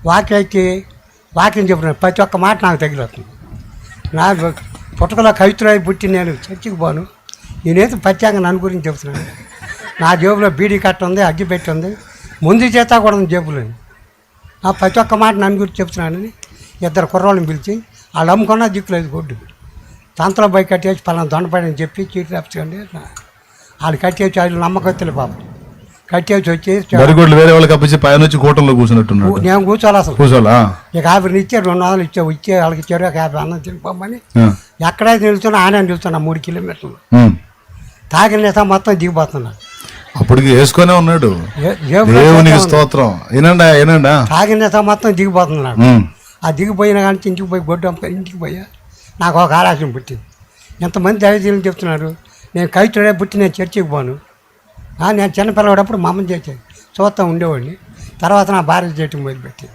వాక్యం చెప్తున్నాను, ప్రతి ఒక్క మాట నాకు తగిలిస్తుంది. నాకు పుట్టకలో కవిత్రాయి పుట్టి నేను చర్చికి పోను, నేనైతే ప్రత్యేకంగా నన్ను గురించి చెప్తున్నాను. నా జేబులో బీడీ కట్ట ఉంది, అగ్గి పెట్టి ఉంది, ముందు చేత కూడా ఉంది జేబులో. ప్రతి ఒక్క మాట నన్ను గురించి చెప్తున్నానని 2 కుర్రోళ్ళని పిలిచి వాళ్ళు అమ్ముకున్నా దిక్కులేదు గొడ్డు. తంతలో బయట కట్టేసి పలానా దొండపడని చెప్పి చీటీ రాపించండి. వాళ్ళు కట్టేసి వాళ్ళు నమ్మకత్తులు పాపం కట్టేసి వచ్చేసి వేరే వాళ్ళకి అప్పించి పైన వచ్చి కూటంలో కూర్చున్నట్టున్నాడు. నేను కూర్చోవాలి అసలు. కూర్చోాలా ఇక 50 ఇచ్చారు, 200 ఇచ్చే వాళ్ళకి ఇచ్చారు. ఒక 50 అన్నం తినిపోమని ఎక్కడైతే నిలుస్తున్నా ఆయన నిలుస్తున్నా 3 కిలోమీటర్లు. తాగిన నేత మొత్తం దిగిపోతున్నాడు. అప్పటికి వేసుకునే ఉన్నాడు. దేవునికి స్తోత్రం. ఏనండా తాగిన నేత మొత్తం దిగిపోతున్నాడు. ఆ దిగిపోయినా కానీ ఇంటికి పోయి గొడ్డు ఇంటికి పోయా నాకు ఒక ఆలోచన పుట్టింది. ఎంతమంది దళితులు చెప్తున్నారు, నేను కవిత్రుడే పుట్టి నేను చర్చికి పోను. నేను చిన్నపిల్లవాడప్పుడు మా అమ్మని చేసేది చూస్తా ఉండేవాడిని. తర్వాత నా భార్య చేయటం మొదలుపెట్టింది.